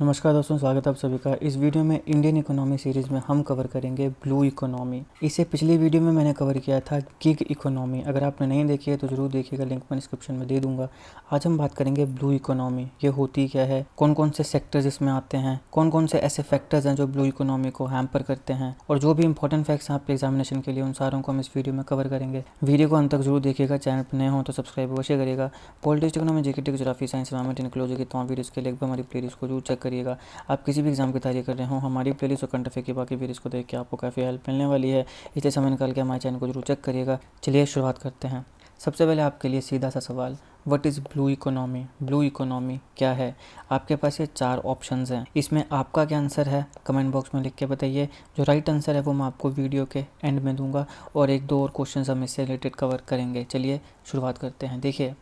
नमस्कार दोस्तों, स्वागत है आप सभी का। इस वीडियो में इंडियन इकोनॉमी सीरीज़ में हम कवर करेंगे ब्लू इकोनॉमी। इसे पिछली वीडियो में मैंने कवर किया था गिग इकोनॉमी। अगर आपने नहीं देखी है तो ज़रूर देखिएगा, लिंक मैं डिस्क्रिप्शन में दे दूंगा। आज हम बात करेंगे ब्लू इकोनॉमी। ये होती क्या है, कौन कौन से सेक्टर्स इसमें आते हैं, कौन कौन से ऐसे फैक्टर्स हैं जो ब्लू इकोनॉमी को हैम्पर करते हैं, और जो भी इंपॉर्टेंट फैक्ट्स हैं आपके एग्जामिनेशन के लिए, उन सारों को हम इस वीडियो में कवर करेंगे। वीडियो को अंत तक जरूर देखिएगा। चैनल पर नए हो तो सब्सक्राइब अवश्य करिएगा। Politics, economy, GK, geography, science, environment, ecology की तमाम वीडियोस के लिए हमारी प्लेलिस्ट को जरूर चेक करिएगा। आप किसी भी एग्जाम की तैयारी कर रहे हो, हमारी प्लेलिस्ट और कंट अफेयर की बाकी वीडियोस को देख के आपको काफ़ी हेल्प मिलने वाली है, इसलिए समय निकाल के हमारे चैनल को जरूर चेक करिएगा। चलिए शुरुआत करते हैं। सबसे पहले आपके लिए सीधा सा सवाल, what is blue economy? Blue economy क्या है? आपके पास ये 4 ऑप्शंस हैं। इसमें आपका क्या आंसर है कमेंट बॉक्स में लिख के बताइए। जो राइट आंसर है वो मैं आपको वीडियो के एंड में दूंगा, और 1-2 और क्वेश्चंस हम इससे रिलेटेड कवर करेंगे। चलिए शुरुआत करते हैं। देखिए,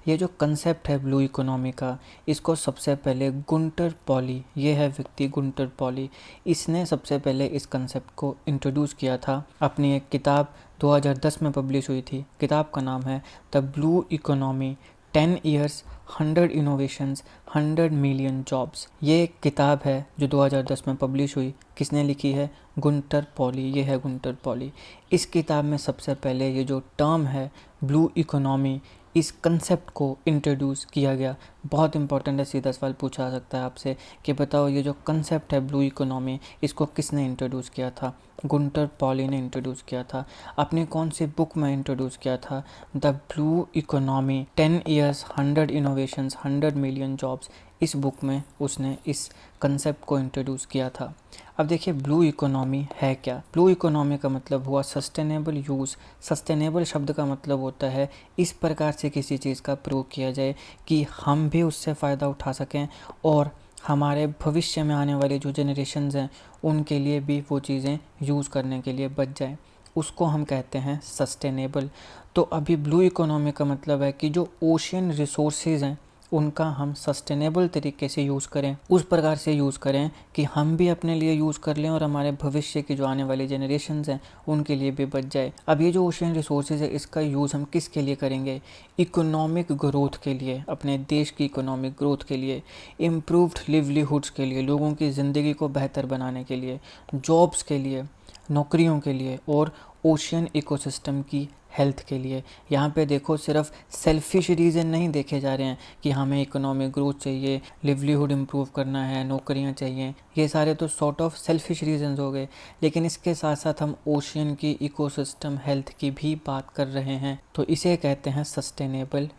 ये जो कंसेप्ट है ब्लू इकोनॉमी का, इसको सबसे पहले गुंटर पॉली, ये है व्यक्ति गुंटर पॉली, इसने सबसे पहले इस कंसेप्ट को इंट्रोड्यूस किया था। अपनी एक किताब 2010 में पब्लिश हुई थी। किताब का नाम है the blue economy 10 years 100 innovations 100 million jobs. ये एक किताब है जो 2010 में पब्लिश हुई। किसने लिखी है? Gunter poly. ये है गुंटर पॉली। इस किताब में सबसे पहले ये जो टर्म है ब्लू इकोनॉमी, इस कंसेप्ट को इंट्रोड्यूस किया गया। बहुत इंपॉर्टेंट है, सीधा सवाल पूछा जा सकता है आपसे कि बताओ ये जो कंसेप्ट है ब्लू इकोनॉमी, इसको किसने इंट्रोड्यूस किया था? गुंटर पॉली ने इंट्रोड्यूस किया था। अपनी कौन सी बुक में इंट्रोड्यूस किया था? The blue economy 10 years 100 innovations 100 million jobs. इस बुक में उसने इस कंसेप्ट को इंट्रोड्यूस किया था। अब देखिए, ब्लू इकोनॉमी है क्या? ब्लू इकोनॉमी का मतलब हुआ सस्टेनेबल यूज़। सस्टेनेबल शब्द का मतलब होता है इस प्रकार से किसी चीज़ का प्रयोग किया जाए कि हम भी उससे फ़ायदा उठा सकें, और हमारे भविष्य में आने वाली जो जनरेशन्स हैं उनके लिए भी वो चीज़ें यूज़ करने के लिए बच जाएं। उसको हम कहते हैं सस्टेनेबल। तो अभी ब्लू इकोनॉमी का मतलब है कि जो ओशियन रिसोर्सेज हैं उनका हम सस्टेनेबल तरीके से यूज़ करें, उस प्रकार से यूज़ करें कि हम भी अपने लिए यूज़ कर लें और हमारे भविष्य की जो आने वाली जनरेशन्स हैं उनके लिए भी बच जाए। अब ये जो ओशियन रिसोर्सेज है, इसका यूज़ हम किसके लिए करेंगे? इकोनॉमिक ग्रोथ के लिए, अपने देश की इकोनॉमिक ग्रोथ के लिए, इम्प्रूव्ड लिवलीहुड्स के लिए, लोगों की ज़िंदगी को बेहतर बनाने के लिए, जॉब्स के लिए, नौकरियों के लिए, और ओशियन इकोसिस्टम की हेल्थ के लिए। यहाँ पे देखो, सिर्फ सेल्फिश रीज़न नहीं देखे जा रहे हैं कि हमें इकोनॉमिक ग्रोथ चाहिए, लिवलीहुड इम्प्रूव करना है, नौकरियाँ चाहिए। ये सारे तो सॉर्ट ऑफ सेल्फिश रीजंस हो गए, लेकिन इसके साथ साथ हम ओशियन की इकोसिस्टम हेल्थ की भी बात कर रहे हैं। तो इसे कहते हैं सस्टेनेबल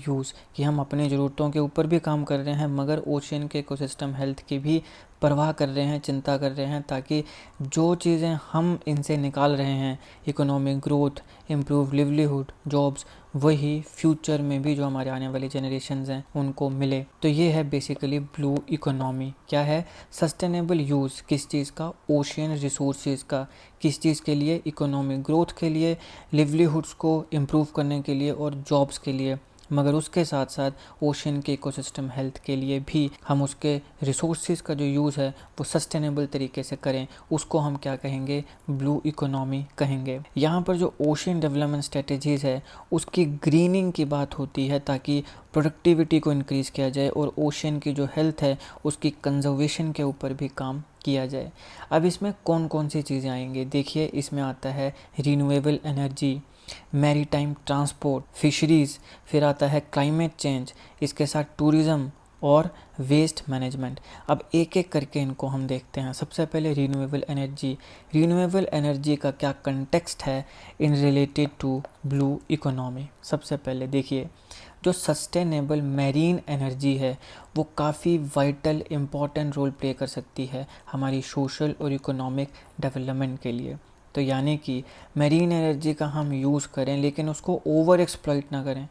यूज़। कि हम अपनी ज़रूरतों के ऊपर भी काम कर रहे हैं, मगर ओशियन के इकोसिस्टम हेल्थ की भी परवाह कर रहे हैं, चिंता कर रहे हैं, ताकि जो चीज़ें हम इनसे निकाल रहे हैं, economic growth, improve livelihood, jobs, वही फ्यूचर में भी जो हमारे आने वाली जनरेशन्स हैं उनको मिले। तो ये है बेसिकली ब्लू इकोनॉमी। क्या है? Sustainable use. किस चीज़ का? ओशियन रिसोर्सेज का। किस चीज़ के लिए? इकोनॉमिक ग्रोथ के लिए, लिवलीहुड्स को इम्प्रूव करने के लिए, और जॉब्स के लिए। मगर उसके साथ साथ ओशियन के इकोसिस्टम हेल्थ के लिए भी हम उसके रिसोर्सेज का जो यूज़ है वो सस्टेनेबल तरीके से करें। उसको हम क्या कहेंगे? ब्लू इकोनॉमी कहेंगे। यहाँ पर जो ओशियन डेवलपमेंट स्ट्रेटजीज़ है उसकी ग्रीनिंग की बात होती है, ताकि प्रोडक्टिविटी को इंक्रीज़ किया जाए और ओशियन की जो हेल्थ है उसकी कंजर्वेशन के ऊपर भी काम किया जाए। अब इसमें कौन कौन सी चीज़ें आएंगी? देखिए, इसमें आता है renewable energy, maritime transport, fisheries, फिर आता है क्लाइमेट चेंज, इसके साथ टूरिज़्म और वेस्ट मैनेजमेंट। अब एक एक करके इनको हम देखते हैं। सबसे पहले रिन्यूएबल एनर्जी। रिन्यूएबल एनर्जी का क्या कंटेक्स्ट है in related to blue economy? सबसे पहले देखिए, जो सस्टेनेबल मैरीन एनर्जी है वो काफ़ी वाइटल इम्पॉर्टेंट रोल प्ले कर सकती है हमारी सोशल और इकोनॉमिक डेवलपमेंट के लिए। तो यानी कि मैरीन एनर्जी का हम यूज़ करें, लेकिन उसको ओवर एक्सप्लॉइट ना करें।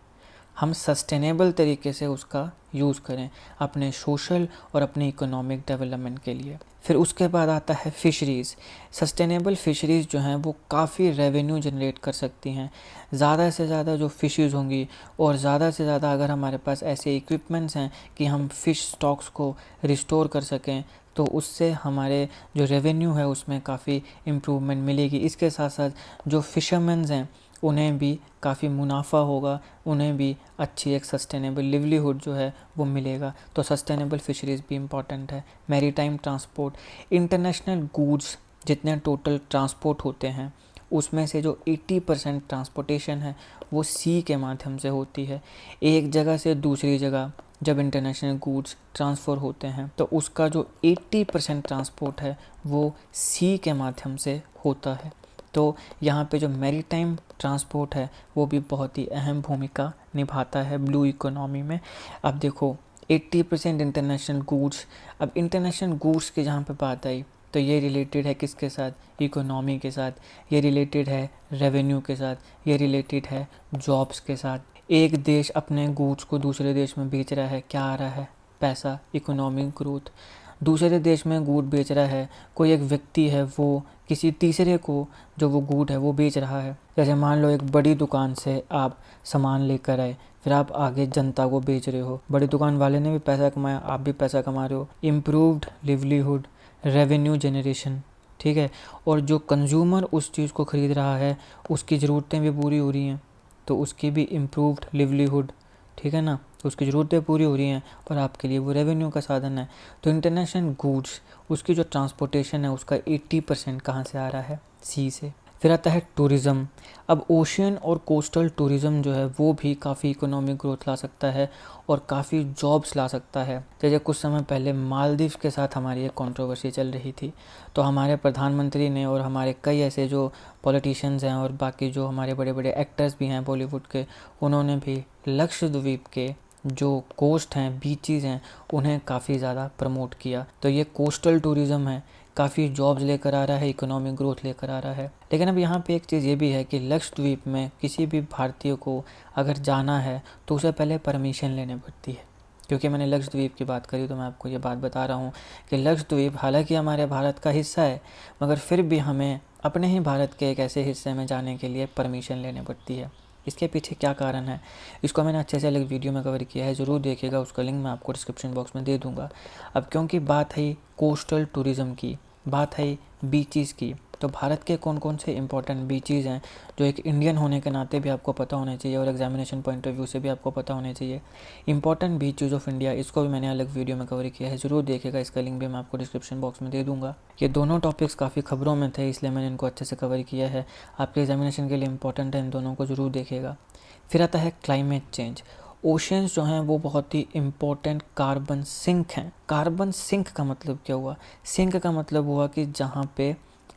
हम सस्टेनेबल तरीके से उसका यूज़ करें अपने सोशल और अपने इकोनॉमिक डेवलपमेंट के लिए। फिर उसके बाद आता है फ़िशरीज़। सस्टेनेबल फ़िशरीज़ जो हैं वो काफ़ी रेवेन्यू जनरेट कर सकती हैं। ज़्यादा से ज़्यादा जो फ़िशेज़ होंगी, और ज़्यादा से ज़्यादा अगर हमारे पास ऐसे इक्विपमेंट्स हैं कि हम फ़िश स्टॉक्स को रिस्टोर कर सकें, तो उससे हमारे जो रेवेन्यू है उसमें काफ़ी इम्प्रूवमेंट मिलेगी। इसके साथ साथ जो फ़िशरमैन्स हैं उन्हें भी काफ़ी मुनाफा होगा, उन्हें भी अच्छी एक सस्टेनेबल लिवलीहुड जो है वो मिलेगा। तो सस्टेनेबल फिशरीज़ भी इम्पॉर्टेंट है। मैरीटाइम ट्रांसपोर्ट, इंटरनेशनल गुड्स जितने टोटल ट्रांसपोर्ट होते हैं उसमें से जो 80% ट्रांसपोर्टेशन है वो सी के माध्यम से होती है। एक जगह से दूसरी जगह जब इंटरनेशनल गुड्स ट्रांसफ़र होते हैं तो उसका जो 80% ट्रांसपोर्ट है वो सी के माध्यम से होता है। तो यहाँ पे जो मैरीटाइम ट्रांसपोर्ट है वो भी बहुत ही अहम भूमिका निभाता है ब्लू इकोनॉमी में। अब देखो 80% इंटरनेशनल गुड्स, अब इंटरनेशनल गुड्स की जहाँ पे बात आई तो ये रिलेटेड है किसके साथ, इकोनॉमी के साथ, ये रिलेटेड है रेवेन्यू के साथ, ये रिलेटेड है जॉब्स के साथ। एक देश अपने गुड्स को दूसरे देश में बेच रहा है, क्या आ रहा है, पैसा, इकोनॉमिक ग्रोथ। दूसरे देश में गुड बेच रहा है, कोई एक व्यक्ति है वो किसी तीसरे को जो वो गुड है वो बेच रहा है। जैसे मान लो एक बड़ी दुकान से आप सामान लेकर आए, फिर आप आगे जनता को बेच रहे हो, बड़ी दुकान वाले ने भी पैसा कमाया, आप भी पैसा कमा रहे हो। इम्प्रूव्ड लिवलीहुड, रेवेन्यू जनरेशन, ठीक है। और जो कंज्यूमर उस चीज़ को ख़रीद रहा है उसकी ज़रूरतें भी पूरी हो रही हैं, तो उसकी भी इम्प्रूव्ड लिवलीहुड, ठीक है ना, उसकी ज़रूरतें पूरी हो रही हैं और आपके लिए वो रेवेन्यू का साधन है। तो इंटरनेशनल गुड्स, उसकी जो ट्रांसपोर्टेशन है उसका 80% कहाँ से आ रहा है, सी से। फिर आता है टूरिज़्म। अब ओशियन और कोस्टल टूरिज़्म जो है वो भी काफ़ी इकोनॉमिक ग्रोथ ला सकता है और काफ़ी जॉब्स ला सकता है। जैसे कुछ समय पहले मालदीव के साथ हमारी एक कंट्रोवर्सी चल रही थी, तो हमारे प्रधानमंत्री ने और हमारे कई ऐसे जो पॉलिटिशियंस हैं और बाकी जो हमारे बड़े बड़े एक्टर्स भी हैं बॉलीवुड के, उन्होंने भी लक्षद्वीप के जो कोस्ट हैं, बीचेस हैं, उन्हें काफ़ी ज़्यादा प्रमोट किया। तो ये कोस्टल टूरिज़्म है, काफ़ी जॉब्स लेकर आ रहा है, इकोनॉमिक ग्रोथ लेकर आ रहा है। लेकिन अब यहाँ पे एक चीज़ ये भी है कि लक्षद्वीप में किसी भी भारतीय को अगर जाना है तो उसे पहले परमिशन लेनी पड़ती है। क्योंकि मैंने लक्षद्वीप की बात करी तो मैं आपको ये बात बता रहा हूँ कि लक्षद्वीप हालांकि हमारे भारत का हिस्सा है, मगर फिर भी हमें अपने ही भारत के एक ऐसे हिस्से में जाने के लिए परमिशन लेनी पड़ती है। इसके पीछे क्या कारण है, इसको मैंने अच्छे से अलग वीडियो में कवर किया है, ज़रूर देखिएगा, उसका लिंक मैं आपको डिस्क्रिप्शन बॉक्स में दे दूँगा। अब क्योंकि बात है कोस्टल टूरिज़्म की, बात है बीचेस की, तो भारत के कौन कौन से इंपॉर्टेंट बीचेस हैं जो एक इंडियन होने के नाते भी आपको पता होने चाहिए और एग्जामिनेशन पॉइंट ऑफ व्यू से भी आपको पता होने चाहिए। इंपॉर्टेंट बीचेस ऑफ इंडिया, इसको भी मैंने अलग वीडियो में कवर किया है, ज़रूर देखिएगा, इसका लिंक भी मैं आपको डिस्क्रिप्शन बॉक्स में दे दूँगा। ये दोनों टॉपिक्स काफ़ी खबरों में थे इसलिए मैंने इनको अच्छे से कवर किया है, आपके एग्जामिनेशन के लिए इंपॉर्टेंट है, इन दोनों को ज़रूर देखिएगा। फिर आता है क्लाइमेट चेंज। ओशियंस जो हैं वो बहुत ही इम्पोर्टेंट कार्बन सिंक हैं। कार्बन सिंक का मतलब क्या हुआ, सिंक का मतलब हुआ कि जहाँ पे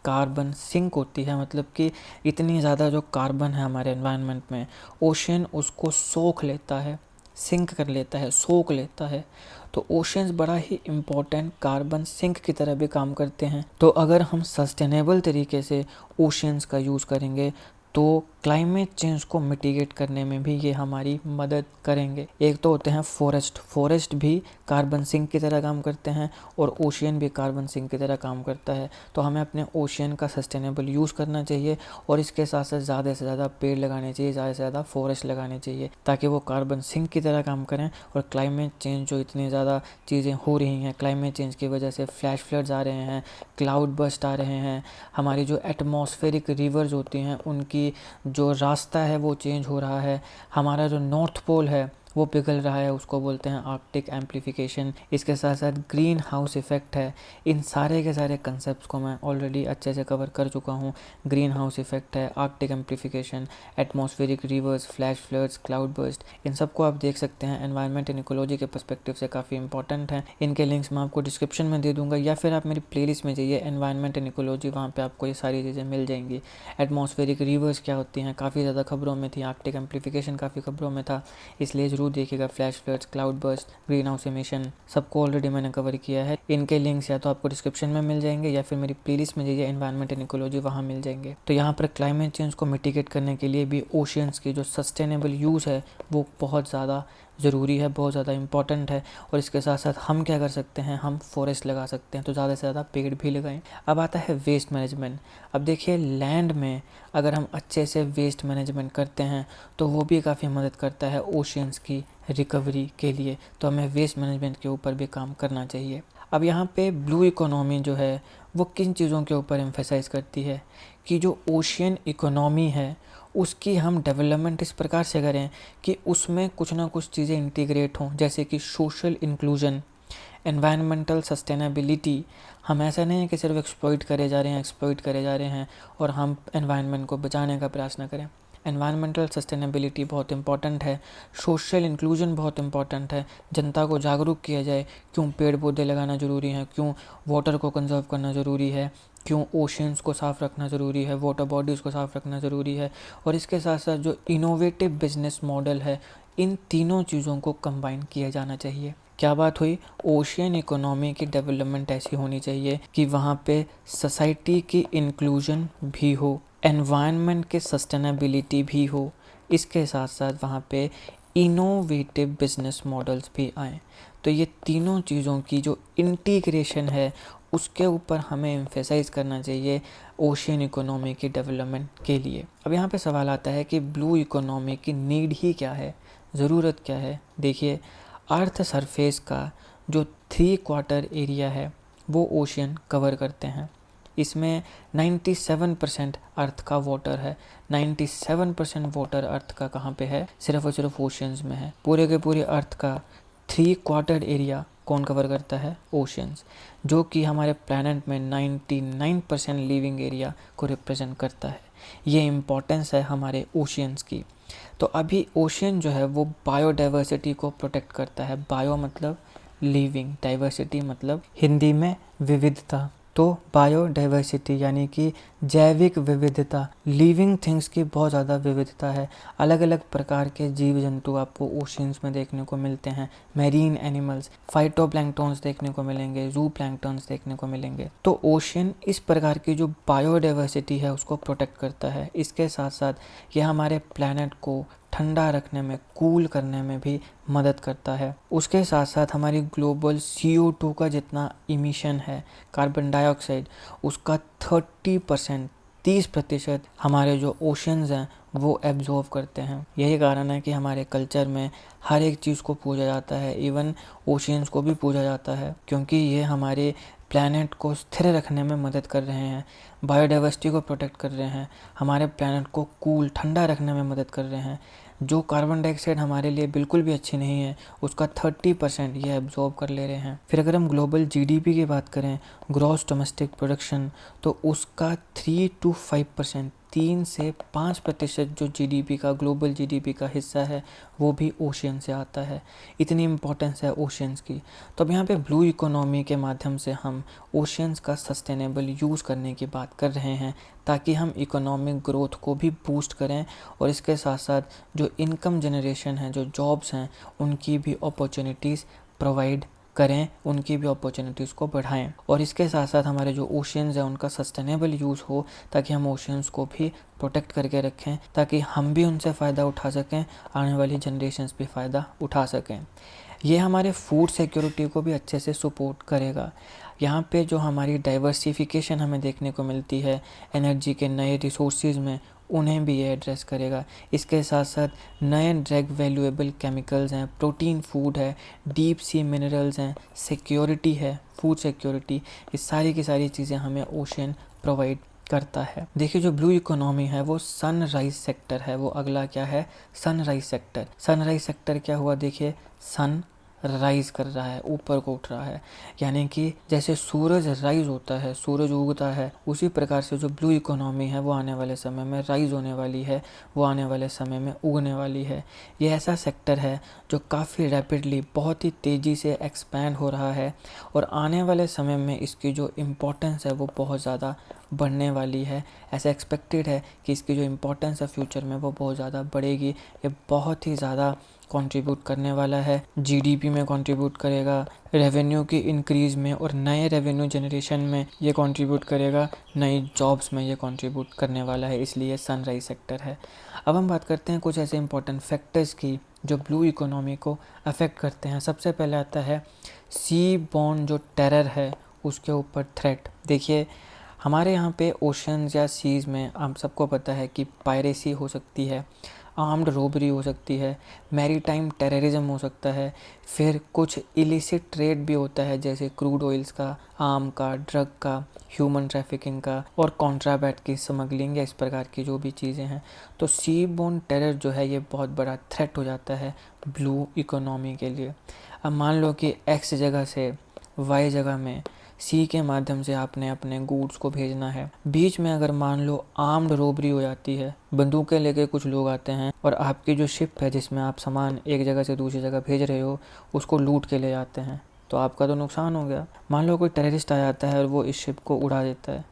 कार्बन सिंक होती है, मतलब कि इतनी ज़्यादा जो कार्बन है हमारे एनवायरनमेंट में, ओशियन उसको सोख लेता है, सिंक कर लेता है, सोख लेता है। तो ओशियंस बड़ा ही इम्पोर्टेंट कार्बन सिंक की तरह भी काम करते हैं। तो अगर हम सस्टेनेबल तरीके से ओशियंस का यूज़ करेंगे तो क्लाइमेट चेंज को मिटिगेट करने में भी ये हमारी मदद करेंगे। एक तो होते हैं फॉरेस्ट भी कार्बन सिंक की तरह काम करते हैं और ओशियन भी कार्बन सिंक की तरह काम करता है। तो हमें अपने ओशियन का सस्टेनेबल यूज़ करना चाहिए और इसके साथ साथ ज़्यादा से ज़्यादा पेड़ लगाने चाहिए, ज़्यादा से ज़्यादा फॉरेस्ट लगाने चाहिए, ताकि वो कार्बन सिंक की तरह काम करें। और क्लाइमेट चेंज जो इतनी ज़्यादा चीज़ें हो रही हैं, क्लाइमेट चेंज की वजह से फ्लैश फ्लड्स आ रहे हैं, क्लाउड बस्ट आ रहे हैं, हमारी जो एटमॉस्फेरिक रिवर्स होती हैं उनकी जो रास्ता है वो चेंज हो रहा है, हमारा जो नॉर्थ पोल है वो पिघल रहा है, उसको बोलते हैं आर्कटिक एम्प्लीफिकेशन। इसके साथ साथ ग्रीन हाउस इफ़ेक्ट है। इन सारे के सारे कंसेप्ट को मैं ऑलरेडी अच्छे से कवर कर चुका हूँ। ग्रीन हाउस इफ़ेक्ट है, Arctic amplification, atmospheric rivers, flash floods, cloudburst, इन सबको आप देख सकते हैं। एनवायरनमेंट एंड इकोलॉजी के पर्सपेक्टिव से काफ़ी इंपॉर्टेंट है। इनके लिंक्स मैं आपको डिस्क्रिप्शन में दे दूँगा, या फिर आप मेरी प्लेलिस्ट में जाइए एनवायरनमेंट एंड इकोलॉजी, वहाँ पर आपको ये सारी चीज़ें मिल जाएंगी। एटमॉस्फेरिक रिवर्स क्या होती हैं, काफ़ी ज़्यादा खबरों में थी, आर्कटिक एम्प्लीफिकेशन काफ़ी खबरों में था, इसलिए ज़रूर देखिएगा। Flash floods, cloud burst, green house emission, सबको ऑलरेडी मैंने कवर किया है। इनके लिंक्स या तो आपको डिस्क्रिप्शन में मिल जाएंगे या फिर मेरी प्लेलिस्ट में जाइए एनवायरनमेंट एंड इकोलॉजी, वहाँ मिल जाएंगे। तो यहाँ पर क्लाइमेट चेंज को मिटिगेट करने के लिए भी ओशियंस की जो सस्टेनेबल यूज़ है वो बहुत ज़्यादा ज़रूरी है, बहुत ज़्यादा इंपॉर्टेंट है। और इसके साथ साथ हम क्या कर सकते हैं, हम फॉरेस्ट लगा सकते हैं, तो ज़्यादा से ज़्यादा पेड़ भी लगाएं। अब आता है वेस्ट मैनेजमेंट। अब देखिए लैंड में अगर हम अच्छे से वेस्ट मैनेजमेंट करते हैं तो वो भी काफ़ी मदद करता है ओशियंस की रिकवरी के लिए। तो हमें वेस्ट मैनेजमेंट के ऊपर भी काम करना चाहिए। अब यहाँ पे ब्लू इकोनॉमी जो है वो किन चीज़ों के ऊपर एम्फेसाइज करती है कि जो ओशियन इकोनॉमी है उसकी हम डेवलपमेंट इस प्रकार से करें कि उसमें कुछ ना कुछ चीज़ें इंटीग्रेट हों, जैसे कि सोशल इंक्लूजन, एनवायरमेंटल सस्टेनेबिलिटी। हम ऐसा नहीं है कि सिर्फ एक्सप्लॉइट करे जा रहे हैं और हम एनवायरनमेंट को बचाने का प्रयास न करें। एनवायरमेंटल सस्टेनेबिलिटी बहुत इंपॉर्टेंट है, सोशल इंक्लूजन बहुत इंपॉर्टेंट है, जनता को जागरूक किया जाए क्यों पेड़ पौधे लगाना ज़रूरी है, क्यों वाटर को कंजर्व करना ज़रूरी है, क्यों ओशंस को साफ़ रखना ज़रूरी है, वाटर बॉडीज़ को साफ़ रखना ज़रूरी है। और इसके साथ साथ जो इनोवेटिव बिजनेस मॉडल है, इन तीनों चीज़ों को कंबाइन किया जाना चाहिए। क्या बात हुई, ओशियन इकोनॉमी की डेवलपमेंट ऐसी होनी चाहिए कि वहाँ पे सोसाइटी की इंक्लूजन भी हो, एनवायरनमेंट के सस्टेनेबिलिटी भी हो, इसके साथ साथ वहाँ पे इनोवेटिव बिजनेस मॉडल्स भी आएँ। तो ये तीनों चीज़ों की जो इंटीग्रेशन है उसके ऊपर हमें एम्फेसाइज करना चाहिए ओशियन इकोनॉमी की डेवलपमेंट के लिए। अब यहाँ पे सवाल आता है कि ब्लू इकोनॉमी की नीड ही क्या है, ज़रूरत क्या है। देखिए, अर्थ सरफेस का जो 3/4 एरिया है वो ओशियन कवर करते हैं। इसमें 97% अर्थ का वाटर है। 97% वाटर अर्थ का कहाँ पे है, सिर्फ और सिर्फ ओशियंस में है। पूरे के पूरे अर्थ का 3/4 एरिया कौन कवर करता है, ओशियंस, जो कि हमारे प्लैनेट में 99% लिविंग एरिया को रिप्रेजेंट करता है। ये इम्पोर्टेंस है हमारे ओशियंस की। तो अभी ओशियन जो है वो बायोडाइवर्सिटी को प्रोटेक्ट करता है। बायो मतलब लिविंग, डाइवर्सिटी मतलब हिंदी में विविधता। तो बायोडाइवर्सिटी यानी कि जैविक विविधता, लिविंग थिंग्स की बहुत ज़्यादा विविधता है। अलग अलग प्रकार के जीव जंतु आपको ओशियंस में देखने को मिलते हैं। मैरीन एनिमल्स, फाइटोप्लैंक्टन्स देखने को मिलेंगे, जू प्लैंक्टन्स देखने को मिलेंगे। तो ओशियन इस प्रकार की जो बायोडाइवर्सिटी है उसको प्रोटेक्ट करता है। इसके साथ साथ ये हमारे प्लैनेट को ठंडा रखने में, कूल करने में भी मदद करता है। उसके साथ साथ हमारी ग्लोबल CO2 का जितना इमिशन है, कार्बन डाइऑक्साइड, उसका 30% हमारे जो ओशंस हैं वो एब्जॉर्व करते हैं। यही कारण है कि हमारे कल्चर में हर एक चीज़ को पूजा जाता है, इवन ओशियंस को भी पूजा जाता है, क्योंकि ये हमारे प्लैनेट को स्थिर रखने में मदद कर रहे हैं, बायोडाइवर्सिटी को प्रोटेक्ट कर रहे हैं, हमारे प्लैनेट को कूल ठंडा रखने में मदद कर रहे हैं। जो कार्बन डाइऑक्साइड हमारे लिए बिल्कुल भी अच्छी नहीं है, उसका 30% ये एब्जॉर्ब कर ले रहे हैं। फिर अगर हम ग्लोबल GDP की बात करें, ग्रॉस डोमेस्टिक प्रोडक्शन, तो उसका 3 to 5%, 3 से 5% जो GDP का, ग्लोबल GDP का हिस्सा है वो भी ओशियन से आता है। इतनी इम्पोर्टेंस है ओशियंस की। तो अब यहाँ पे ब्लू इकोनॉमी के माध्यम से हम ओशियंस का सस्टेनेबल यूज़ करने की बात कर रहे हैं, ताकि हम इकोनॉमिक ग्रोथ को भी बूस्ट करें और इसके साथ साथ जो इनकम जनरेशन है, जो जॉब्स हैं, उनकी भी अपॉर्चुनिटीज़ प्रोवाइड करें, उनकी भी अपॉर्चुनिटीज़ को बढ़ाएं। और इसके साथ साथ हमारे जो ओशियंस हैं उनका सस्टेनेबल यूज़ हो, ताकि हम ओशियंस को भी प्रोटेक्ट करके रखें, ताकि हम भी उनसे फ़ायदा उठा सकें, आने वाली जनरेशन्स भी फ़ायदा उठा सकें। ये हमारे फूड सिक्योरिटी को भी अच्छे से सपोर्ट करेगा। यहाँ पे जो हमारी डाइवर्सिफिकेशन हमें देखने को मिलती है एनर्जी के नए रिसोर्सेज में, उन्हें भी ये एड्रेस करेगा। इसके साथ साथ नए ड्रग वैल्यूएबल केमिकल्स हैं, प्रोटीन फूड है, डीप सी मिनरल्स हैं, सिक्योरिटी है, फूड सिक्योरिटी, ये सारी की सारी चीज़ें हमें ओशियन प्रोवाइड करता है। देखिए, जो ब्लू इकोनॉमी है वो सनराइज सेक्टर है। वो अगला क्या है, सनराइज सेक्टर। सनराइज सेक्टर क्या हुआ, देखिए, सन राइज कर रहा है, ऊपर को उठ रहा है, यानी कि जैसे सूरज राइज होता है, सूरज उगता है, उसी प्रकार से जो ब्लू इकोनॉमी है वो आने वाले समय में राइज होने वाली है, वो आने वाले समय में उगने वाली है। ये ऐसा सेक्टर है जो काफ़ी रैपिडली, बहुत ही तेज़ी से एक्सपैंड हो रहा है और आने वाले समय में इसकी जो इम्पोर्टेंस है वो बहुत ज़्यादा बढ़ने वाली है। ऐसा एक्सपेक्टेड है कि इसकी जो इम्पोर्टेंस है फ्यूचर में वो बहुत ज़्यादा बढ़ेगी। ये बहुत ही ज़्यादा कंट्रीब्यूट करने वाला है, GDP में कंट्रीब्यूट करेगा, रेवेन्यू की इंक्रीज़ में और नए रेवेन्यू जनरेशन में ये कंट्रीब्यूट करेगा, नई जॉब्स में ये कंट्रीब्यूट करने वाला है, इसलिए सनराइज सेक्टर है। अब हम बात करते हैं कुछ ऐसे इंपॉर्टेंट फैक्टर्स की जो ब्लू इकोनॉमी को अफेक्ट करते हैं। सबसे पहले आता है सी बॉर्न जो टेरर है उसके ऊपर थ्रेट। देखिए, हमारे यहाँ पे ओशंस या सीज़ में हम सबको पता है कि पायरेसी हो सकती है, आर्म्ड रोबरी हो सकती है, मैरीटाइम टेररिज्म हो सकता है, फिर कुछ इलिसिट ट्रेड भी होता है जैसे क्रूड ऑयल्स का, आर्म का, ड्रग का, ह्यूमन ट्रैफिकिंग का और कॉन्ट्राबैंड की स्मगलिंग या इस प्रकार की जो भी चीज़ें हैं। तो सी बोर्न टेरर जो है ये बहुत बड़ा थ्रेट हो जाता है ब्लू इकोनॉमी के लिए। अब मान लो कि एक्स जगह से वाई जगह में सी के माध्यम से आपने अपने गुड्स को भेजना है, बीच में अगर मान लो आर्म्ड रोबरी हो जाती है, बंदूकें लेके कुछ लोग आते हैं और आपकी जो शिप है जिसमें आप सामान एक जगह से दूसरी जगह भेज रहे हो उसको लूट के ले जाते हैं, तो आपका तो नुकसान हो गया। मान लो कोई टेररिस्ट आ जाता है और वो इस शिप को उड़ा देता है,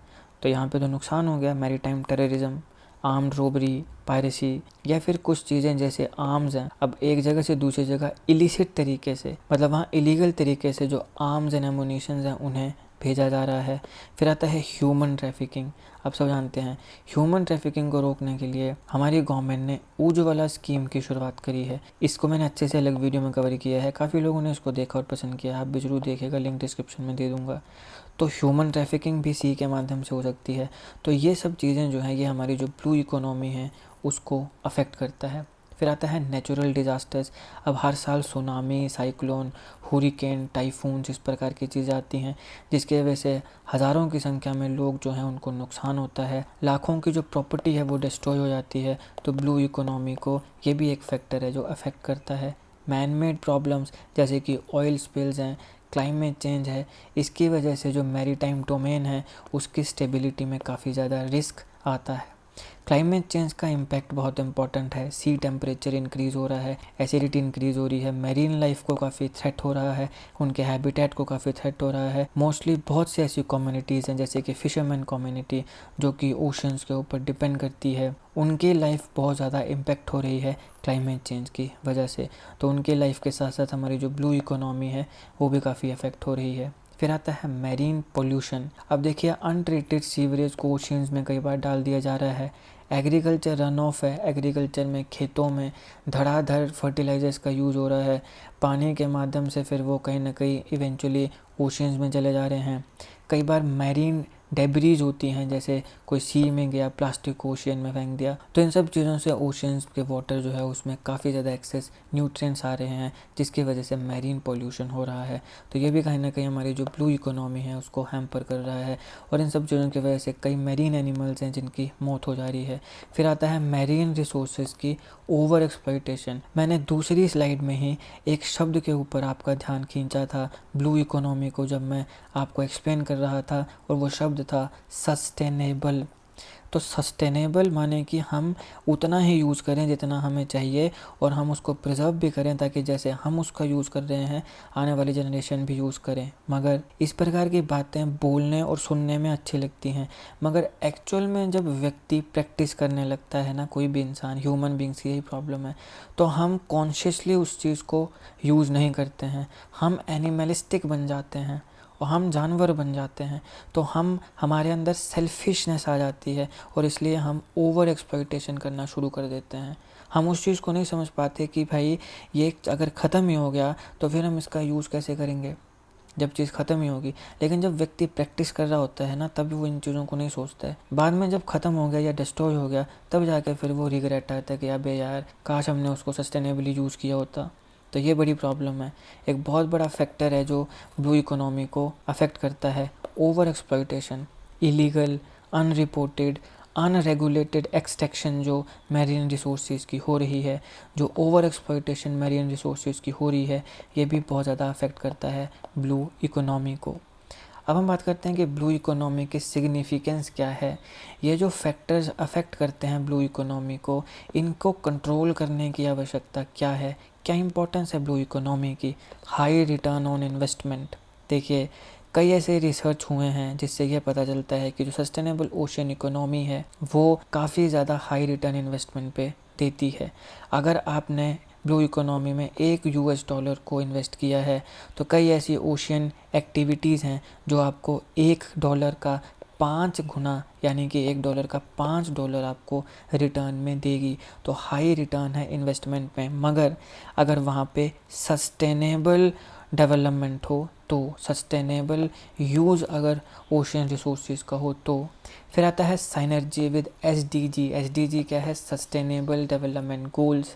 तो यहाँ पे तो नुकसान हो गया, maritime terrorism, armed robbery, piracy या फिर कुछ चीज़ें जैसे आर्म्स हैं। अब एक जगह से दूसरी जगह इलिसिट तरीके से, मतलब वहाँ इलीगल तरीके से जो आर्म्स एंड एमुनिशंस हैं उन्हें भेजा जा रहा है। फिर आता है ह्यूमन ट्रैफिकिंग। आप सब जानते हैं ह्यूमन ट्रैफिकिंग को रोकने के लिए हमारी गवर्नमेंट ने उज्ज्वला स्कीम की शुरुआत करी है। इसको मैंने अच्छे से अलग वीडियो में कवर किया है, काफ़ी लोगों ने इसको देखा और पसंद किया, आप भी जरूर देखिएगा, लिंक डिस्क्रिप्शन में दे दूँगा। तो ह्यूमन ट्रैफिकिंग भी सी के माध्यम से हो सकती है। तो ये सब चीज़ें जो हैं ये हमारी जो ब्लू इकोनॉमी है उसको अफेक्ट करता है। फिर आता है नेचुरल डिज़ास्टर्स। अब हर साल सुनामी, साइक्लोन, हुरिकेन, टाइफून्स इस प्रकार की चीज़ें आती हैं जिसकी वजह से हज़ारों की संख्या में लोग जो हैं उनको नुकसान होता है, लाखों की जो प्रॉपर्टी है वो डिस्ट्रॉय हो जाती है। तो ब्लू इकोनॉमी को ये भी एक फैक्टर है जो अफेक्ट करता है। मैन मेड प्रॉब्लम्स जैसे कि ऑयल स्पिल्स हैं, क्लाइमेट चेंज है, इसकी वजह से जो मैरीटाइम डोमेन है उसकी स्टेबिलिटी में काफ़ी ज़्यादा रिस्क आता है। क्लाइमेट चेंज का इम्पैक्ट बहुत इंपॉर्टेंट है, सी टेम्परेचर इंक्रीज़ हो रहा है, एसिडिटी इंक्रीज़ हो रही है, मेरीन लाइफ को काफ़ी थ्रेट हो रहा है, उनके हैबिटेट को काफ़ी थ्रेट हो रहा है। मोस्टली बहुत सी ऐसी कम्युनिटीज़ हैं जैसे कि फिशरमैन कम्युनिटी जो कि ओशंस के ऊपर डिपेंड करती है, उनकी लाइफ बहुत ज़्यादा इम्पैक्ट हो रही है क्लाइमेट चेंज की वजह से। तो उनकी लाइफ के साथ साथ हमारी जो ब्लू इकोनॉमी है वो भी काफ़ी अफेक्ट हो रही है। फिर आता है मैरीन पोल्यूशन। अब देखिए अनट्रीटेड सीवरेज को ओशियंस में कई बार डाल दिया जा रहा है। एग्रीकल्चर रन ऑफ है, एग्रीकल्चर में खेतों में धड़ाधड़ फर्टिलाइजर्स का यूज़ हो रहा है, पानी के माध्यम से फिर वो कहीं ना कहीं इवेंचुअली ओशियंस में चले जा रहे हैं। कई बार मैरीन डेब्रीज होती हैं, जैसे कोई सी में गया, प्लास्टिक ओशियन में फेंक दिया, तो इन सब चीज़ों से ओशियंस के वाटर जो है उसमें काफ़ी ज़्यादा एक्सेस न्यूट्रिएंट्स आ रहे हैं जिसकी वजह से मैरीन पोल्यूशन हो रहा है। तो ये भी कहीं ना कहीं हमारी जो ब्लू इकोनॉमी है उसको हैम्पर कर रहा है और इन सब चीज़ों की वजह से कई मैरीन एनिमल्स हैं जिनकी मौत हो जा रही है। फिर आता है मैरीन रिसोर्सेज की ओवर एक्सप्लॉयटेशन। मैंने दूसरी स्लाइड में ही एक शब्द के ऊपर आपका ध्यान खींचा था ब्लू इकोनॉमी को जब मैं आपको एक्सप्लेन कर रहा था, और वो शब्द था सस्टेनेबल। तो सस्टेनेबल माने कि हम उतना ही यूज़ करें जितना हमें चाहिए और हम उसको प्रिजर्व भी करें ताकि जैसे हम उसका यूज़ कर रहे हैं आने वाली जनरेशन भी यूज़ करें। मगर इस प्रकार की बातें बोलने और सुनने में अच्छी लगती हैं, मगर एक्चुअल में जब व्यक्ति प्रैक्टिस करने लगता है ना, कोई भी इंसान, ह्यूमन बींग्स की यही प्रॉब्लम है, तो हम कॉन्शियसली उस चीज़ को यूज़ नहीं करते हैं, हम एनिमलिस्टिक बन जाते हैं और हम जानवर बन जाते हैं। तो हमारे अंदर सेल्फिशनेस आ जाती है और इसलिए हम ओवर एक्सप्लॉयटेशन करना शुरू कर देते हैं। हम उस चीज़ को नहीं समझ पाते कि भाई ये अगर ख़त्म ही हो गया तो फिर हम इसका यूज़ कैसे करेंगे जब चीज़ ख़त्म ही होगी। लेकिन जब व्यक्ति प्रैक्टिस कर रहा होता है ना, तब वो इन चीज़ों को नहीं सोचता है। बाद में जब ख़त्म हो गया या डिस्ट्रॉय हो गया तब जाके फिर वो रिग्रेट आता है कि अबे यार काश हमने उसको सस्टेनेबली यूज़ किया होता। तो ये बड़ी प्रॉब्लम है, एक बहुत बड़ा फैक्टर है जो ब्लू इकोनॉमी को अफेक्ट करता है। Over exploitation, illegal, unreported, unregulated extraction जो मैरीन रिसोर्सेज की हो रही है, जो ओवर एक्सप्लॉयटेशन मैरीन रिसोर्सेज की हो रही है, ये भी बहुत ज़्यादा अफेक्ट करता है ब्लू इकोनॉमी को। अब हम बात करते हैं कि ब्लू इकोनॉमी की सिग्निफिकेंस क्या है। ये जो फैक्टर्स अफेक्ट करते हैं ब्लू इकोनॉमी को, इनको कंट्रोल करने की आवश्यकता क्या है, क्या इंपॉर्टेंस है ब्लू इकोनॉमी की। High return on investment. देखिए कई ऐसे रिसर्च हुए हैं जिससे यह पता चलता है कि जो सस्टेनेबल ओशन इकोनॉमी है वो काफ़ी ज़्यादा हाई रिटर्न इन्वेस्टमेंट पे देती है। अगर आपने ब्लू इकोनॉमी में $1 को इन्वेस्ट किया है तो कई ऐसी ओशियन एक्टिविटीज़ हैं जो आपको $1 का 5 गुना, यानी कि $1 का $5 आपको रिटर्न में देगी। तो हाई रिटर्न है इन्वेस्टमेंट में, मगर अगर वहाँ पे सस्टेनेबल डेवलपमेंट हो, तो सस्टेनेबल यूज़ अगर ओशियन रिसोर्सेज का हो तो। फिर आता है साइनर्जी विद एसडीजी। एसडीजी क्या है? Sustainable development goals.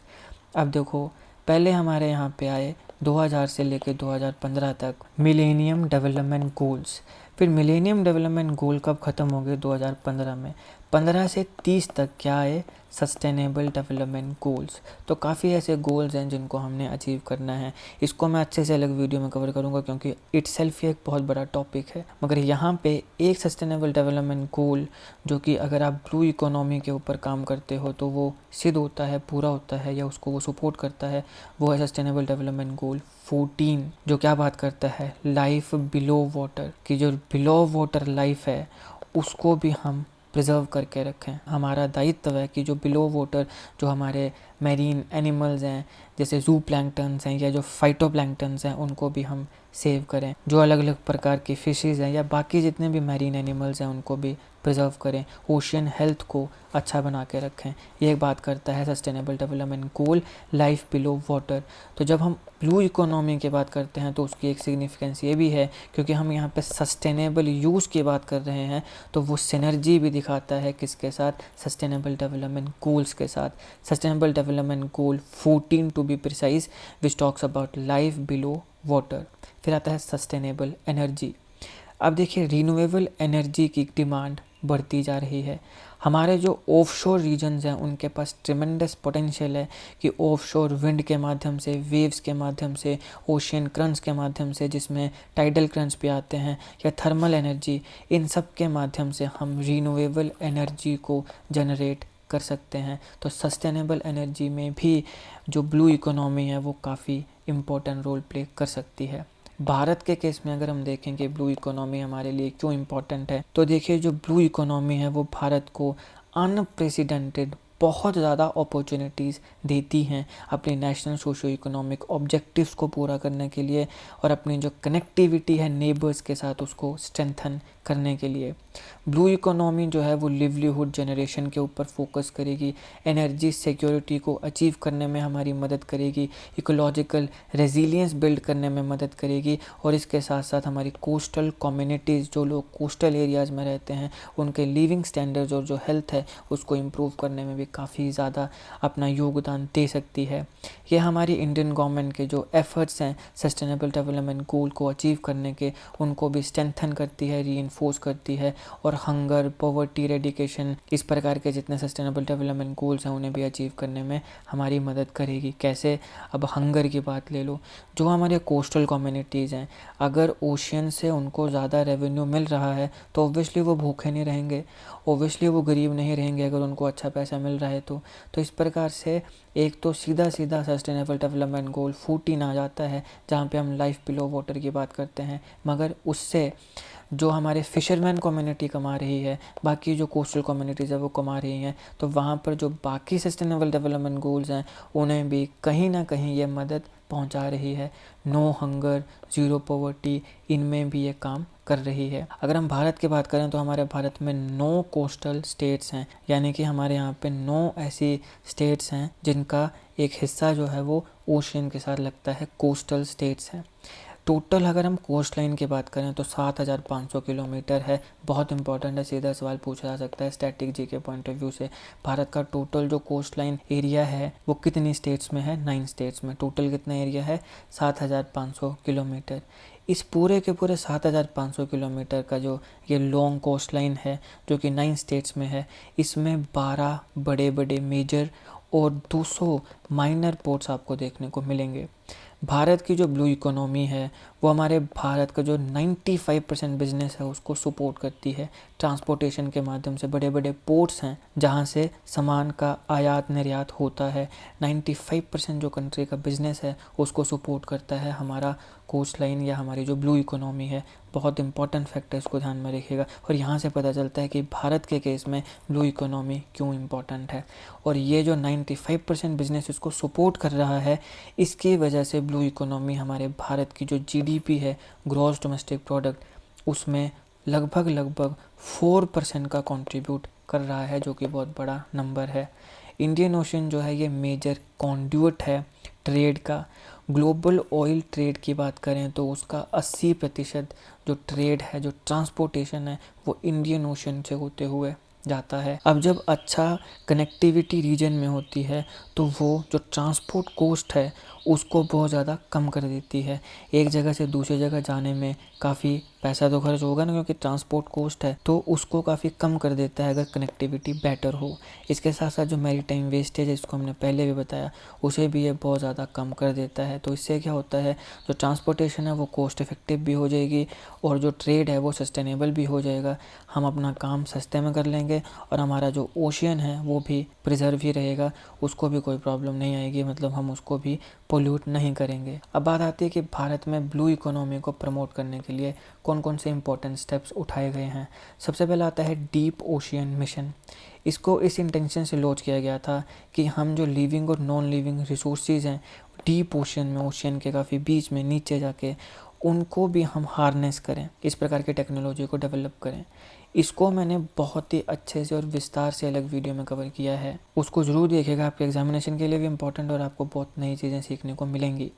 अब देखो, पहले हमारे यहाँ पे आए 2000 से लेकर 2015 तक मिलेनियम डेवलपमेंट गोल्स। फिर मिलेनियम डेवलपमेंट गोल कब ख़त्म हो गए? 2015 में। 15 से 30 तक क्या आए? Sustainable development goals. तो काफ़ी ऐसे गोल्स हैं जिनको हमने अचीव करना है। इसको मैं अच्छे से अलग वीडियो में कवर करूँगा क्योंकि इटसेल्फ ही एक बहुत बड़ा टॉपिक है। मगर यहाँ पे एक सस्टेनेबल डेवलपमेंट गोल जो कि अगर आप ब्लू इकोनॉमी के ऊपर काम करते हो तो वो सिद्ध होता है, पूरा होता है या उसको वो सपोर्ट करता है, वो है सस्टेनेबल डेवलपमेंट गोल 14, जो क्या बात करता है? लाइफ बिलो वाटर की जो बिलो वाटर लाइफ है उसको भी हम प्रिजर्व करके रखें। हमारा दायित्व है कि जो बिलो वाटर जो हमारे मैरीन एनिमल्स हैं जैसे जू प्लैंक्टन्स हैं या जो फाइटो प्लैंक्टन्स हैं उनको भी हम सेव करें। जो अलग अलग प्रकार की फिशेज़ हैं या बाकी जितने भी मैरीन एनिमल्स हैं उनको भी प्रिजर्व करें। ओशियन हेल्थ को अच्छा बना के रखें। ये एक बात करता है सस्टेनेबल डेवलपमेंट गोल लाइफ बिलो वाटर। तो जब हम ब्लू इकोनॉमी की बात करते हैं तो उसकी एक सिग्निफिकेंस ये भी है क्योंकि हम यहाँ पे सस्टेनेबल यूज़ की बात कर रहे हैं तो वो सिनर्जी भी दिखाता है किसके साथ? सस्टेनेबल डेवलपमेंट गोल्स के साथ। Sustainable development goal 14 to be precise which talks about life below water. फिर आता है सस्टेनेबल एनर्जी। अब देखिए, रिन्यूएबल एनर्जी की डिमांड बढ़ती जा रही है। हमारे जो ऑफशोर रीजन्स हैं उनके पास ट्रिमेंडस पोटेंशियल है कि ऑफशोर विंड के माध्यम से, वेव्स के माध्यम से, ओशियन क्रंच के माध्यम से जिसमें टाइडल क्रंच भी आते हैं, या थर्मल एनर्जी, इन सब के माध्यम से हम रिन्यूएबल एनर्जी को जनरेट कर सकते हैं। तो सस्टेनेबल एनर्जी में भी जो ब्लू इकोनॉमी है वो काफ़ी इम्पोर्टेंट रोल प्ले कर सकती है। भारत के केस में अगर हम देखें कि ब्लू इकोनॉमी हमारे लिए क्यों इम्पोर्टेंट है, तो देखिए जो ब्लू इकोनॉमी है वो भारत को अनप्रेसिडेंटेड बहुत ज़्यादा अपॉर्चुनिटीज़ देती हैं अपने नेशनल सोशो इकोनॉमिक ऑब्जेक्टिव्स को पूरा करने के लिए और अपनी जो कनेक्टिविटी है नेबर्स के साथ उसको स्ट्रेंथन करने के लिए। ब्लू इकोनॉमी जो है वो लिवलीहुड जनरेशन के ऊपर फोकस करेगी, एनर्जी सिक्योरिटी को अचीव करने में हमारी मदद करेगी, इकोलॉजिकल रेजिलियंस बिल्ड करने में मदद करेगी और इसके साथ साथ हमारी कोस्टल कम्युनिटीज़, जो लोग कोस्टल एरियाज़ में रहते हैं, उनके लिविंग स्टैंडर्ड्स और जो हेल्थ है उसको इम्प्रूव करने में भी काफ़ी ज़्यादा अपना योगदान दे सकती है। ये हमारी इंडियन गवर्नमेंट के जो एफर्ट्स हैं सस्टेनेबल डेवलपमेंट गोल को अचीव करने के, उनको भी स्ट्रेंथन करती है, रीइंफोर्स करती है और हंगर, पॉवर्टी रेडिकेशन, इस प्रकार के जितने सस्टेनेबल डेवलपमेंट गोल्स हैं उन्हें भी अचीव करने में हमारी मदद करेगी। कैसे? अब हंगर की बात ले लो, जो हमारे कोस्टल कम्युनिटीज़ हैं, अगर ओशियन से उनको ज़्यादा रेवेन्यू मिल रहा है तो ऑब्वियसली वो भूखे नहीं रहेंगे, ऑब्वियसली वो गरीब नहीं रहेंगे अगर उनको अच्छा पैसा मिल रहा है तो इस प्रकार से एक तो सीधा सीधा सस्टेनेबल डेवलपमेंट गोल 14 आ जाता है जहाँ पे हम लाइफ बिलो वाटर की बात करते हैं, मगर उससे जो हमारे फिशरमैन कम्युनिटी कमा रही है, बाकी जो कोस्टल कम्युनिटीज़ है वो कमा रही हैं, तो वहाँ पर जो बाकी सस्टेनेबल डेवलपमेंट गोल्स हैं उन्हें भी कहीं ना कहीं ये मदद पहुँचा रही है। नो हंगर, ज़ीरो पॉवर्टी, इनमें भी ये काम कर रही है। अगर हम भारत की बात करें तो हमारे भारत में 9 कोस्टल स्टेट्स हैं, यानी कि हमारे यहाँ पे 9 ऐसी स्टेट्स हैं जिनका एक हिस्सा जो है वो ओशियन के साथ लगता है, कोस्टल स्टेट्स हैं। टोटल अगर हम कोस्ट लाइन की बात करें तो 7500 किलोमीटर है। बहुत इंपॉर्टेंट है, सीधा सवाल पूछा जा सकता है स्टैटिक जी के पॉइंट ऑफ व्यू से। भारत का टोटल जो कोस्ट लाइन एरिया है वो कितनी स्टेट्स में है? 9 स्टेट्स में। टोटल कितना एरिया है? 7500 किलोमीटर। इस पूरे के पूरे 7500 किलोमीटर का जो ये लॉन्ग कोस्ट लाइन है जो कि 9 स्टेट्स में है, इसमें 12 बड़े बड़े मेजर और 200 माइनर पोर्ट्स आपको देखने को मिलेंगे। भारत की जो ब्लू इकोनॉमी है वो हमारे भारत का जो 95% बिजनेस है उसको सपोर्ट करती है। ट्रांसपोर्टेशन के माध्यम से बड़े बड़े पोर्ट्स हैं जहाँ से सामान का आयात निर्यात होता है। 95% जो कंट्री का बिजनेस है उसको सपोर्ट करता है हमारा कोस्ट लाइन या हमारी जो ब्लू इकोनॉमी है। बहुत इंपॉर्टेंट फैक्ट है, इसको ध्यान में रखिएगा। और यहाँ से पता चलता है कि भारत के केस में ब्लू इकोनॉमी क्यों इम्पॉर्टेंट है। और ये जो 95% बिजनेस इसको सपोर्ट कर रहा है, इसकी वजह से ब्लू इकोनॉमी हमारे भारत की जो जीडीपी है, ग्रॉस डोमेस्टिक प्रोडक्ट, उसमें लगभग 4% का कंट्रीब्यूट कर रहा है, जो कि बहुत बड़ा नंबर है। इंडियन ओशन जो है ये मेजर कॉन्ड्यूट है ट्रेड का। ग्लोबल ऑयल ट्रेड की बात करें तो उसका 80% जो ट्रेड है, जो ट्रांसपोर्टेशन है, वो इंडियन ओशन से होते हुए जाता है। अब जब अच्छा कनेक्टिविटी रीजन में होती है तो वो जो ट्रांसपोर्ट कॉस्ट है उसको बहुत ज़्यादा कम कर देती है। एक जगह से दूसरी जगह जाने में काफ़ी पैसा तो खर्च होगा ना, क्योंकि ट्रांसपोर्ट कॉस्ट है, तो उसको काफ़ी कम कर देता है अगर कनेक्टिविटी बेटर हो। इसके साथ साथ जो मैरीटाइम वेस्टेज है, जिसको हमने पहले भी बताया, उसे भी ये बहुत ज़्यादा कम कर देता है। तो इससे क्या होता है, जो ट्रांसपोर्टेशन है वो कॉस्ट इफेक्टिव भी हो जाएगी और जो ट्रेड है वो सस्टेनेबल भी हो जाएगा। हम अपना काम सस्ते में कर लेंगे और हमारा जो ओशियन है वो भी प्रिजर्व ही रहेगा, उसको भी कोई प्रॉब्लम नहीं आएगी, मतलब हम उसको भी पोल्यूट नहीं करेंगे। अब बात आती है कि भारत में ब्लू इकोनॉमी को प्रमोट करने के लिए कौन कौन से इंपॉर्टेंट स्टेप्स उठाए गए हैं। सबसे पहला आता है डीप ओशियन मिशन। इसको इस इंटेंशन से लॉन्च किया गया था कि हम जो लिविंग और नॉन लिविंग रिसोर्सेज हैं डीप ओशियन में, ओशियन के काफ़ी बीच में नीचे जाके, उनको भी हम हार्नेस करें, इस प्रकार की टेक्नोलॉजी को डेवलप करें। इसको मैंने बहुत ही अच्छे से और विस्तार से अलग वीडियो में कवर किया है, उसको ज़रूर देखिएगा, आपके एग्जामिनेशन के लिए भी इम्पोर्टेंट और आपको बहुत नई चीज़ें सीखने को मिलेंगी।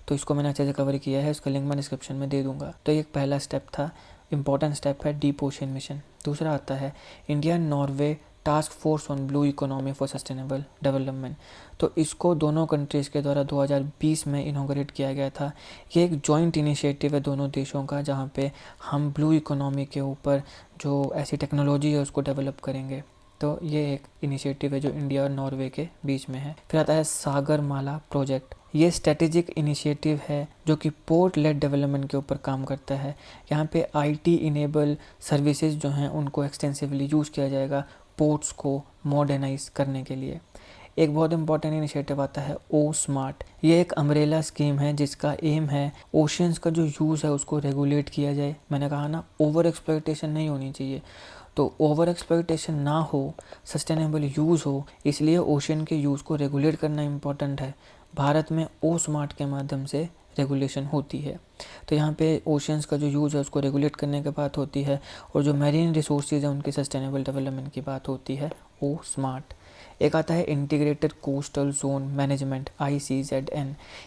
तो इसको मैंने अच्छे से कवर किया है, उसका लिंक मैं डिस्क्रिप्शन में दे दूँगा। तो ये एक पहला स्टेप था, इंपॉर्टेंट स्टेप है डीप ओशन मिशन। दूसरा आता है India Norway task force on blue economy for sustainable development. तो इसको दोनों कंट्रीज़ के द्वारा 2020 में इनॉग्रेट किया गया था। ये एक जॉइंट इनिशिएटिव है दोनों देशों का, जहाँ पे हम ब्लू इकोनॉमी के ऊपर जो ऐसी टेक्नोलॉजी है उसको डेवलप करेंगे। तो ये एक इनिशिएटिव है जो इंडिया और नॉर्वे के बीच में है। फिर आता है सागरमाला प्रोजेक्ट। ये स्ट्रेटेजिक इनिशिएटिव है जो कि पोर्ट लेड डेवलपमेंट के ऊपर काम करता है। यहाँ पे आईटी इनेबल सर्विसेज जो हैं उनको एक्सटेंसिवली यूज़ किया जाएगा पोर्ट्स को मॉडर्नाइज करने के लिए। एक बहुत इंपॉर्टेंट इनिशिएटिव आता है ओ स्मार्ट। ये एक अम्ब्रेला स्कीम है जिसका एम है ओशियंस का जो यूज़ है उसको रेगुलेट किया जाए। मैंने कहा ना, ओवर एक्सप्लॉयटेशन नहीं होनी चाहिए, तो ओवर एक्सप्लॉयटेशन ना हो, सस्टेनेबल यूज़ हो, इसलिए ओशियन के यूज़ को रेगुलेट करना इम्पोर्टेंट है। भारत में ओ स्मार्ट के माध्यम से रेगुलेशन होती है। तो यहाँ पे ओशियंस का जो यूज़ है उसको रेगुलेट करने की बात होती है और जो मैरीन रिसोर्सेज हैं उनके सस्टेनेबल डेवलपमेंट की बात होती है ओ स्मार्ट। एक आता है integrated coastal zone management ICZN।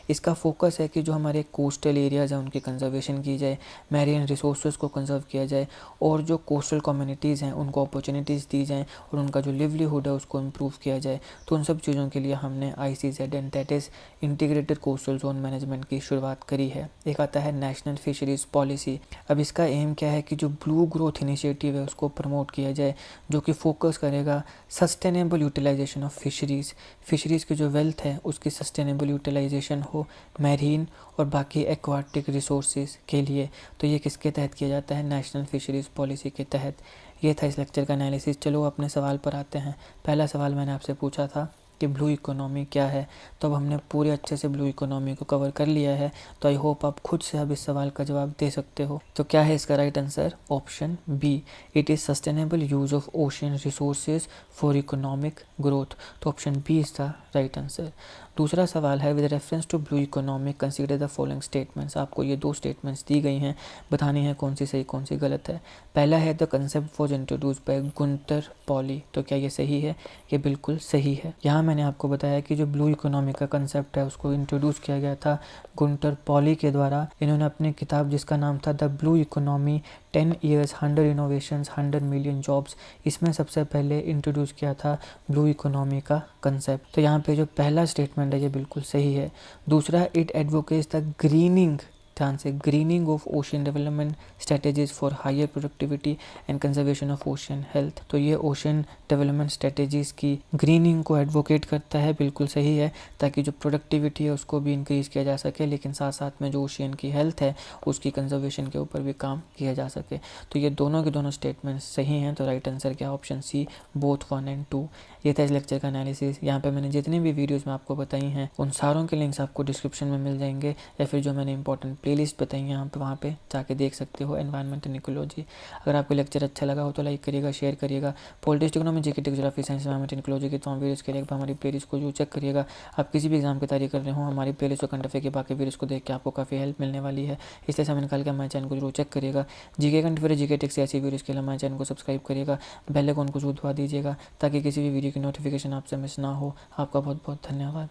इसका फोकस है कि जो हमारे कोस्टल एरियाज़ हैं उनकी कंजर्वेशन की जाए, मैरीन रिसोर्सेज को कंजर्व किया जाए और जो कोस्टल कम्युनिटीज़ हैं उनको अपॉर्चुनिटीज़ दी जाएँ और उनका जो लिवलीहुड है उसको इम्प्रूव किया जाए। तो उन सब चीज़ों के लिए हमने ICZN that is integrated coastal zone management की शुरुआत करी है। एक आता है नेशनल फिशरीज़ पॉलिसी। अब इसका एम क्या है कि जो ब्लू ग्रोथ इनिशिएटिव है उसको प्रमोट किया जाए, जो कि फोकस करेगा सस्टेनेबल यूटिलाइजेशन ऑफ फिशरीज़ की जो वेल्थ है उसकी सस्टेनेबल यूटिलाइजेशन हो मैरीन और बाकी एक्वाटिक रिसोर्सेज के लिए। तो ये किसके तहत किया जाता है, नेशनल फिशरीज़ पॉलिसी के तहत। ये था इस लेक्चर का एनालिसिस। चलो अपने सवाल पर आते हैं। पहला सवाल मैंने आपसे पूछा था कि ब्लू इकोनॉमी क्या है, तो अब हमने पूरे अच्छे से ब्लू इकोनॉमी को कवर कर लिया है। तो आई होप आप खुद से अब इस सवाल का जवाब दे सकते हो। तो क्या है इसका right answer, option B, it is sustainable use of ocean resources for economic growth. तो option B is the right answer. दूसरा सवाल है with reference to blue economy consider the following statements. आपको ये दो स्टेटमेंट्स दी गई हैं, बतानी है कौन सी सही कौन सी गलत है। पहला है the concept was introduce by Gunter poly. तो क्या ये सही है, ये बिल्कुल सही है। यहाँ मैंने आपको बताया कि जो ब्लू इकोनॉमी का कंसेप्ट है उसको इंट्रोड्यूस किया गया था गुंटर पॉली के द्वारा। इन्होंने अपनी किताब जिसका नाम था the blue economy 10 years 100 innovations 100 million jobs, इसमें सबसे पहले इंट्रोड्यूस किया था ब्लू इकोनॉमी का कंसेप्ट। तो यहाँ पे जो पहला स्टेटमेंट है ये बिल्कुल सही है। दूसरा, इट एडवोकेट्स द ग्रीनिंग, ध्यान से, greening of ocean development strategies for higher productivity and conservation of ocean health. तो ये ओशियन डेवलपमेंट स्ट्रेटेजीज की ग्रीनिंग को एडवोकेट करता है, बिल्कुल सही है, ताकि जो प्रोडक्टिविटी है उसको भी इंक्रीज़ किया जा सके, लेकिन साथ साथ में जो ओशियन की हेल्थ है उसकी कंजर्वेशन के ऊपर भी काम किया जा सके। तो ये दोनों के दोनों स्टेटमेंट्स सही हैं। तो राइट आंसर क्या, ऑप्शन सी, बोथ 1 और 2। ये था इस लेक्चर का एनालिसिस। यहाँ पे मैंने जितनी भी वीडियोस में आपको बताई हैं उन सारों के लिंक्स आपको डिस्क्रिप्शन में मिल जाएंगे, या फिर जो मैंने इंपॉर्टेंट प्लेलिस्ट बताई है यहाँ पे, वहाँ पे जाके देख सकते हो, एनवायरनमेंट एंड इकोलॉजी। अगर आपको लेक्चर अच्छा लगा हो तो लाइक करिएगा, शेयर करिएगा। Politics, economy, GK, geography, science, environment and ecology के तमाम वीडियोस के लिए हमारी प्लेलिस्ट को जो चेक करिएगा। आप किसी भी एग्जाम की तैयारी कर रहे हो, हमारी प्लेलिस्ट और करंट अफेयर के बाकी वीडियोस को देख के आपको काफ़ी हेल्प मिलने वाली है, इसलिए समय निकाल के हमारे चैनल को जरूर चेक करिएगा। जीके करंट अफेयर, जीके टेक्स ऐसी वीडियोस के लिए हमारे चैनल को सब्सक्राइब करिएगा, बेल आइकन को जरूर दबा दीजिएगा ताकि किसी भी वीडियो की नोटिफिकेशन आपसे मिस ना हो। आपका बहुत बहुत धन्यवाद।